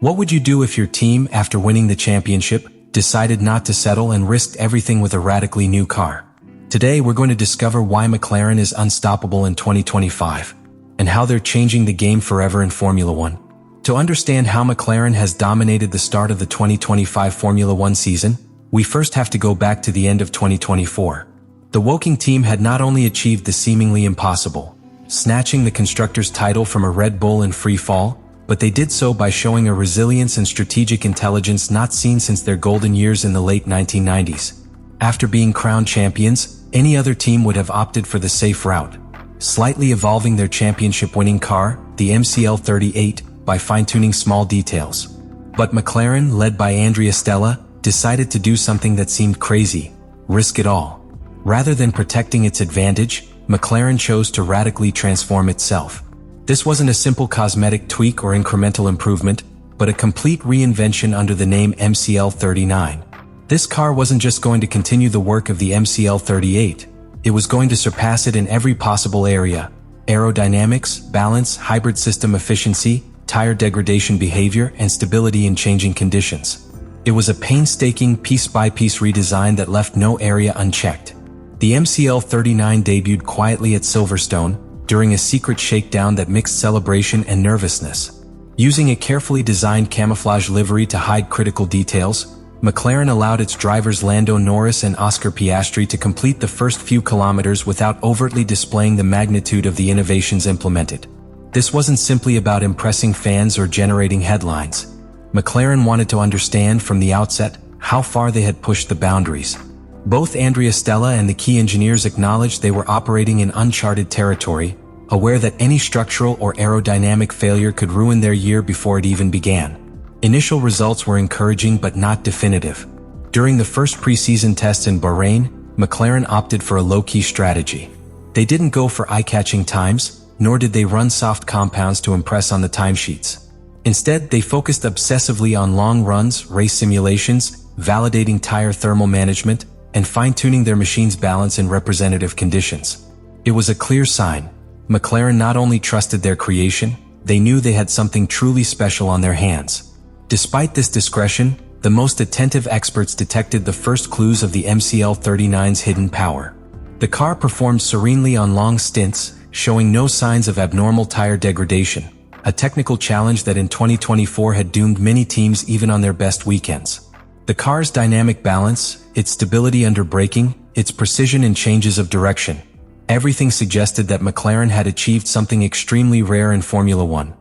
What would you do if your team, after winning the championship, decided not to settle and risked everything with a radically new car? Today we're going to discover why McLaren is unstoppable in 2025, and how they're changing the game forever in Formula One. To understand how McLaren has dominated the start of the 2025 Formula One season, we first have to go back to the end of 2024. The Woking team had not only achieved the seemingly impossible, snatching the constructors' title from a Red Bull in free fall, but they did so by showing a resilience and strategic intelligence not seen since their golden years in the late 1990s. After being crowned champions, any other team would have opted for the safe route, slightly evolving their championship-winning car, the MCL39, by fine-tuning small details. But McLaren, led by Andrea Stella, decided to do something that seemed crazy: risk it all. Rather than protecting its advantage, McLaren chose to radically transform itself. This wasn't a simple cosmetic tweak or incremental improvement, but a complete reinvention under the name MCL39. This car wasn't just going to continue the work of the MCL38, it was going to surpass it in every possible area: aerodynamics, balance, hybrid system efficiency, tire degradation behavior, and stability in changing conditions. It was a painstaking piece-by-piece redesign that left no area unchecked. The MCL39 debuted quietly at Silverstone, during a secret shakedown that mixed celebration and nervousness. Using a carefully designed camouflage livery to hide critical details, McLaren allowed its drivers Lando Norris and Oscar Piastri to complete the first few kilometers without overtly displaying the magnitude of the innovations implemented. This wasn't simply about impressing fans or generating headlines. McLaren wanted to understand from the outset how far they had pushed the boundaries. Both Andrea Stella and the key engineers acknowledged they were operating in uncharted territory, aware that any structural or aerodynamic failure could ruin their year before it even began. Initial results were encouraging but not definitive. During the first preseason tests in Bahrain, McLaren opted for a low-key strategy. They didn't go for eye-catching times, nor did they run soft compounds to impress on the timesheets. Instead, they focused obsessively on long runs, race simulations, validating tire thermal management, and fine-tuning their machine's balance in representative conditions. It was a clear sign. McLaren not only trusted their creation, they knew they had something truly special on their hands. Despite this discretion, the most attentive experts detected the first clues of the MCL39's hidden power. The car performed serenely on long stints, showing no signs of abnormal tire degradation, a technical challenge that in 2024 had doomed many teams even on their best weekends. The car's dynamic balance, its stability under braking, its precision in changes of direction, everything suggested that McLaren had achieved something extremely rare in Formula One: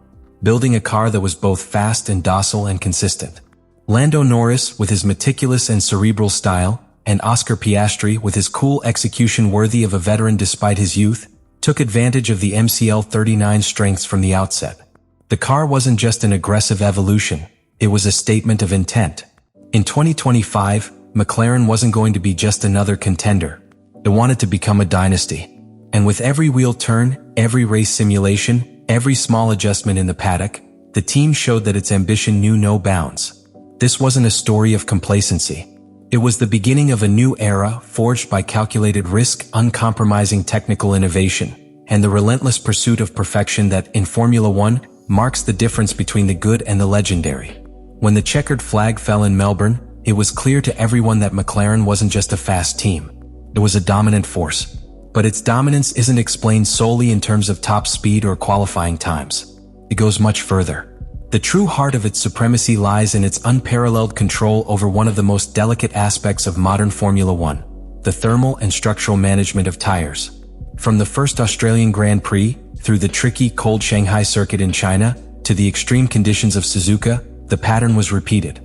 building a car that was both fast and docile and consistent. Lando Norris, with his meticulous and cerebral style, and Oscar Piastri, with his cool execution worthy of a veteran despite his youth, took advantage of the MCL39's strengths from the outset. The car wasn't just an aggressive evolution, it was a statement of intent. In 2025, McLaren wasn't going to be just another contender. It wanted to become a dynasty. And with every wheel turn, every race simulation, every small adjustment in the paddock, the team showed that its ambition knew no bounds. This wasn't a story of complacency. It was the beginning of a new era forged by calculated risk, uncompromising technical innovation, and the relentless pursuit of perfection that, in Formula One, marks the difference between the good and the legendary. When the checkered flag fell in Melbourne, it was clear to everyone that McLaren wasn't just a fast team. It was a dominant force. But its dominance isn't explained solely in terms of top speed or qualifying times. It goes much further. The true heart of its supremacy lies in its unparalleled control over one of the most delicate aspects of modern Formula One: the thermal and structural management of tires. From the first Australian Grand Prix, through the tricky, cold Shanghai circuit in China, to the extreme conditions of Suzuka, the pattern was repeated.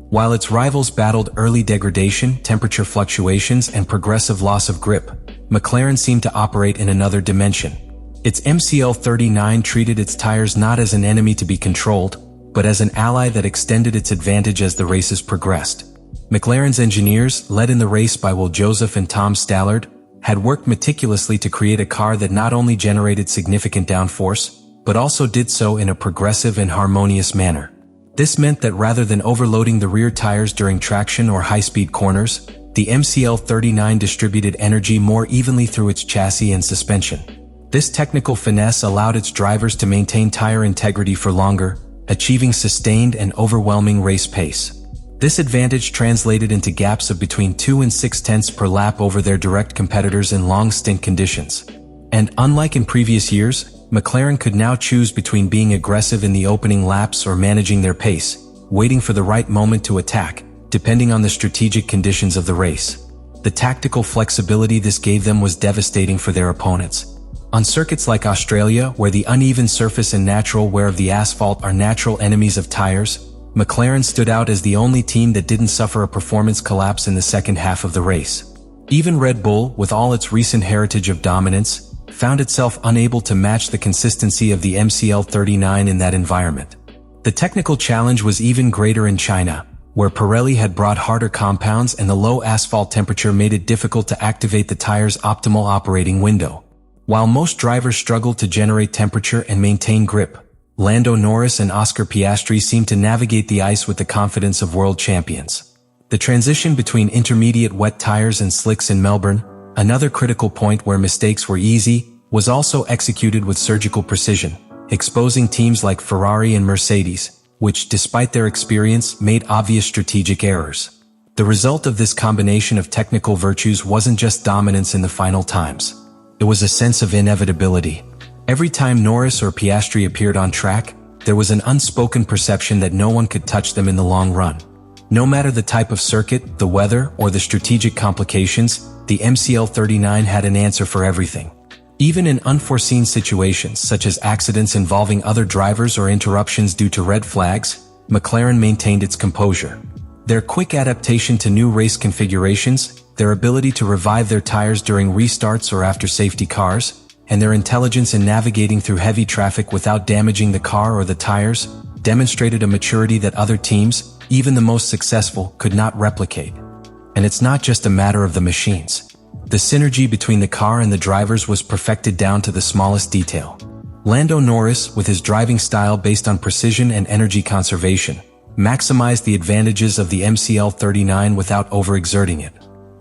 While its rivals battled early degradation, temperature fluctuations, and progressive loss of grip, McLaren seemed to operate in another dimension. Its MCL39 treated its tires not as an enemy to be controlled, but as an ally that extended its advantage as the races progressed. McLaren's engineers, led in the race by Will Joseph and Tom Stallard, had worked meticulously to create a car that not only generated significant downforce, but also did so in a progressive and harmonious manner. This meant that rather than overloading the rear tires during traction or high-speed corners, the MCL39 distributed energy more evenly through its chassis and suspension. This technical finesse allowed its drivers to maintain tire integrity for longer, achieving sustained and overwhelming race pace. This advantage translated into gaps of between 2 and 6 tenths per lap over their direct competitors in long stint conditions. And unlike in previous years, McLaren could now choose between being aggressive in the opening laps or managing their pace, waiting for the right moment to attack, depending on the strategic conditions of the race. The tactical flexibility this gave them was devastating for their opponents. On circuits like Australia, where the uneven surface and natural wear of the asphalt are natural enemies of tires, McLaren stood out as the only team that didn't suffer a performance collapse in the second half of the race. Even Red Bull, with all its recent heritage of dominance, found itself unable to match the consistency of the MCL39 in that environment. The technical challenge was even greater in China, where Pirelli had brought harder compounds and the low asphalt temperature made it difficult to activate the tire's optimal operating window. While most drivers struggled to generate temperature and maintain grip, Lando Norris and Oscar Piastri seemed to navigate the ice with the confidence of world champions. The transition between intermediate wet tires and slicks in Melbourne, another critical point where mistakes were easy, was also executed with surgical precision, exposing teams like Ferrari and Mercedes, which, despite their experience, made obvious strategic errors. The result of this combination of technical virtues wasn't just dominance in the final times. It was a sense of inevitability. Every time Norris or Piastri appeared on track, there was an unspoken perception that no one could touch them in the long run. No matter the type of circuit, the weather, or the strategic complications, the MCL39 had an answer for everything. Even in unforeseen situations such as accidents involving other drivers or interruptions due to red flags, McLaren maintained its composure. Their quick adaptation to new race configurations, their ability to revive their tires during restarts or after safety cars, and their intelligence in navigating through heavy traffic without damaging the car or the tires, demonstrated a maturity that other teams, even the most successful, could not replicate. And it's not just a matter of the machines. The synergy between the car and the drivers was perfected down to the smallest detail. Lando Norris, with his driving style based on precision and energy conservation, maximized the advantages of the MCL39 without overexerting it.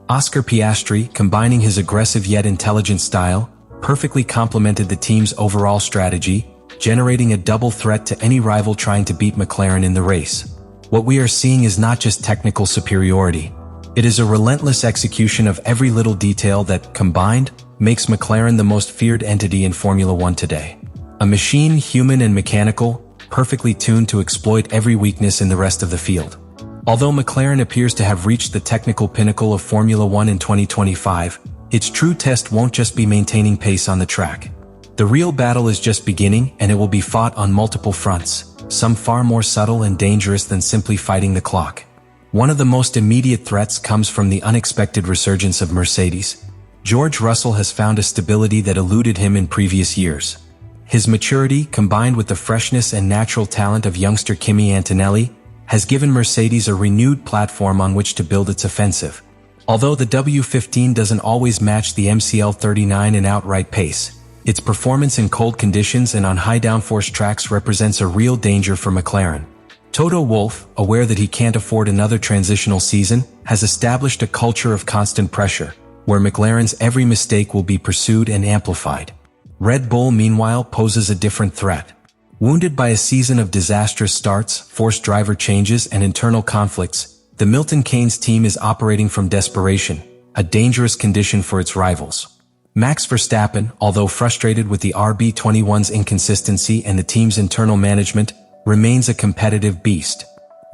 Oscar Piastri, combining his aggressive yet intelligent style, perfectly complemented the team's overall strategy, generating a double threat to any rival trying to beat McLaren in the race. What we are seeing is not just technical superiority. It is a relentless execution of every little detail that, combined, makes McLaren the most feared entity in Formula One today. A machine, human and mechanical, perfectly tuned to exploit every weakness in the rest of the field. Although McLaren appears to have reached the technical pinnacle of Formula One in 2025, its true test won't just be maintaining pace on the track. The real battle is just beginning, and it will be fought on multiple fronts, some far more subtle and dangerous than simply fighting the clock. One of the most immediate threats comes from the unexpected resurgence of Mercedes. George Russell has found a stability that eluded him in previous years. His maturity, combined with the freshness and natural talent of youngster Kimi Antonelli, has given Mercedes a renewed platform on which to build its offensive. Although the W15 doesn't always match the MCL39 in outright pace, its performance in cold conditions and on high downforce tracks represents a real danger for McLaren. Toto Wolff, aware that he can't afford another transitional season, has established a culture of constant pressure, where McLaren's every mistake will be pursued and amplified. Red Bull, meanwhile, poses a different threat. Wounded by a season of disastrous starts, forced driver changes, and internal conflicts, the Milton Keynes team is operating from desperation, a dangerous condition for its rivals. Max Verstappen, although frustrated with the RB21's inconsistency and the team's internal management, remains a competitive beast.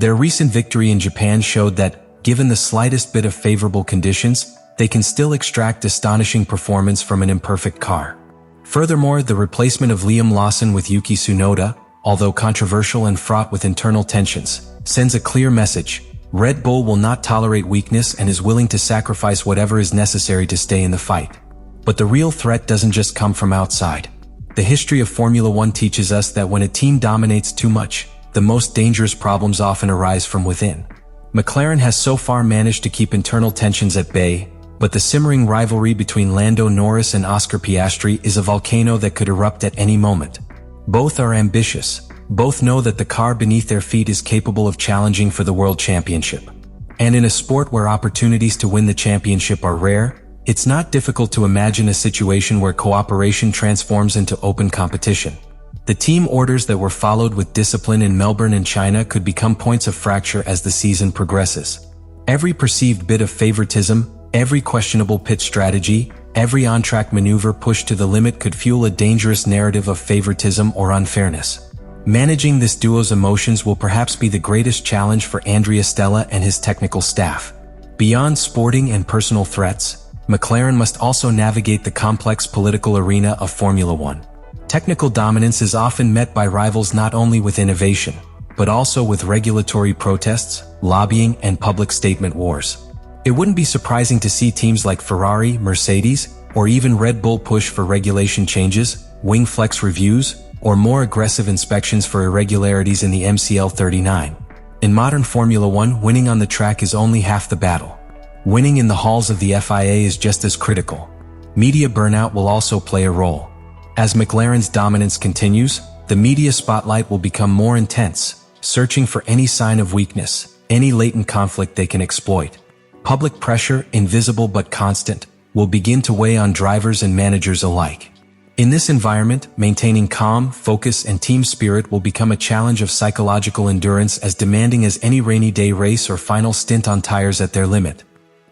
Their recent victory in Japan showed that, given the slightest bit of favorable conditions, they can still extract astonishing performance from an imperfect car. Furthermore, the replacement of Liam Lawson with Yuki Tsunoda, although controversial and fraught with internal tensions, sends a clear message. Red Bull will not tolerate weakness and is willing to sacrifice whatever is necessary to stay in the fight. But the real threat doesn't just come from outside. The history of Formula One teaches us that when a team dominates too much, the most dangerous problems often arise from within. McLaren has so far managed to keep internal tensions at bay, but the simmering rivalry between Lando Norris and Oscar Piastri is a volcano that could erupt at any moment. Both are ambitious. Both know that the car beneath their feet is capable of challenging for the World Championship. And in a sport where opportunities to win the championship are rare, it's not difficult to imagine a situation where cooperation transforms into open competition. The team orders that were followed with discipline in Melbourne and China could become points of fracture as the season progresses. Every perceived bit of favoritism, every questionable pit strategy, every on-track maneuver pushed to the limit could fuel a dangerous narrative of favoritism or unfairness. Managing this duo's emotions will perhaps be the greatest challenge for Andrea Stella and his technical staff. Beyond sporting and personal threats, McLaren must also navigate the complex political arena of Formula One. Technical dominance is often met by rivals not only with innovation, but also with regulatory protests, lobbying, and public statement wars. It wouldn't be surprising to see teams like Ferrari, Mercedes, or even Red Bull push for regulation changes, wing flex reviews, or more aggressive inspections for irregularities in the MCL39. In modern Formula One, winning on the track is only half the battle. Winning in the halls of the FIA is just as critical. Media burnout will also play a role. As McLaren's dominance continues, the media spotlight will become more intense, searching for any sign of weakness, any latent conflict they can exploit. Public pressure, invisible but constant, will begin to weigh on drivers and managers alike. In this environment, maintaining calm, focus, and team spirit will become a challenge of psychological endurance as demanding as any rainy day race or final stint on tires at their limit.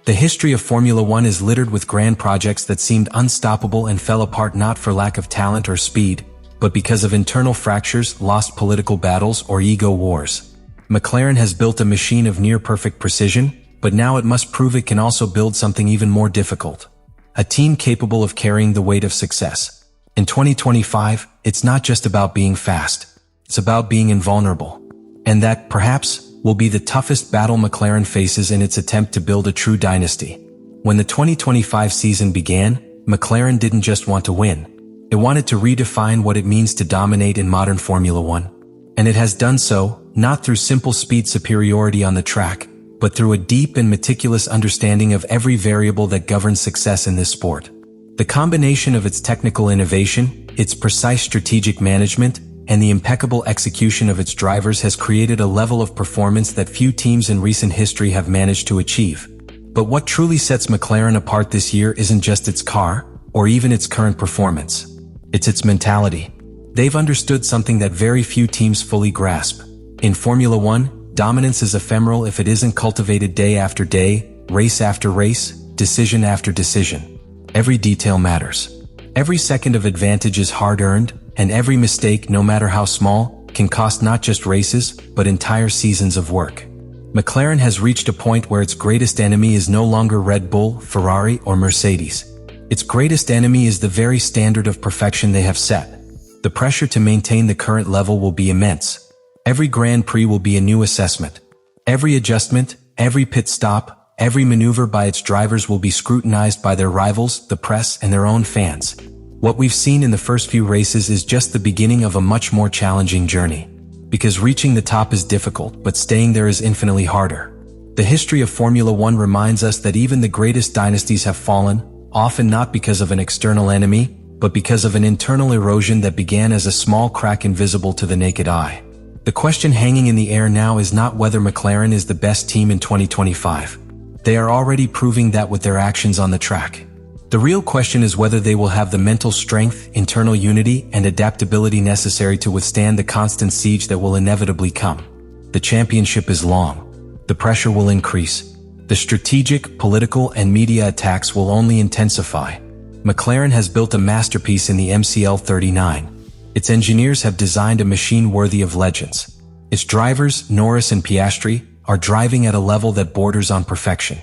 The history of Formula One is littered with grand projects that seemed unstoppable and fell apart not for lack of talent or speed, but because of internal fractures, lost political battles, or ego wars. McLaren has built a machine of near-perfect precision, but now it must prove it can also build something even more difficult. A team capable of carrying the weight of success. In 2025, it's not just about being fast. It's about being invulnerable. And that, perhaps, will be the toughest battle McLaren faces in its attempt to build a true dynasty. When the 2025 season began, McLaren didn't just want to win. It wanted to redefine what it means to dominate in modern Formula One. And it has done so, not through simple speed superiority on the track, but through a deep and meticulous understanding of every variable that governs success in this sport. The combination of its technical innovation, its precise strategic management, and the impeccable execution of its drivers has created a level of performance that few teams in recent history have managed to achieve. But what truly sets McLaren apart this year isn't just its car, or even its current performance. It's its mentality. They've understood something that very few teams fully grasp. In Formula One, dominance is ephemeral if it isn't cultivated day after day, race after race, decision after decision. Every detail matters. Every second of advantage is hard-earned, and every mistake, no matter how small, can cost not just races, but entire seasons of work. McLaren has reached a point where its greatest enemy is no longer Red Bull, Ferrari, or Mercedes. Its greatest enemy is the very standard of perfection they have set. The pressure to maintain the current level will be immense. Every Grand Prix will be a new assessment. Every adjustment, every pit stop, every maneuver by its drivers will be scrutinized by their rivals, the press, and their own fans. What we've seen in the first few races is just the beginning of a much more challenging journey. Because reaching the top is difficult, but staying there is infinitely harder. The history of Formula One reminds us that even the greatest dynasties have fallen, often not because of an external enemy, but because of an internal erosion that began as a small crack invisible to the naked eye. The question hanging in the air now is not whether McLaren is the best team in 2025. They are already proving that with their actions on the track. The real question is whether they will have the mental strength, internal unity, and adaptability necessary to withstand the constant siege that will inevitably come. The championship is long. The pressure will increase. The strategic, political, and media attacks will only intensify. McLaren has built a masterpiece in the MCL39. Its engineers have designed a machine worthy of legends. Its drivers, Norris and Piastri, are driving at a level that borders on perfection.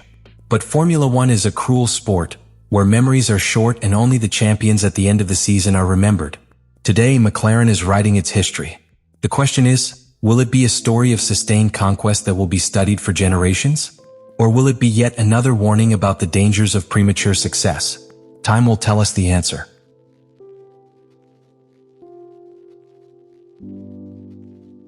But Formula One is a cruel sport, where memories are short and only the champions at the end of the season are remembered. Today, McLaren is writing its history. The question is, will it be a story of sustained conquest that will be studied for generations? Or will it be yet another warning about the dangers of premature success? Time will tell us the answer.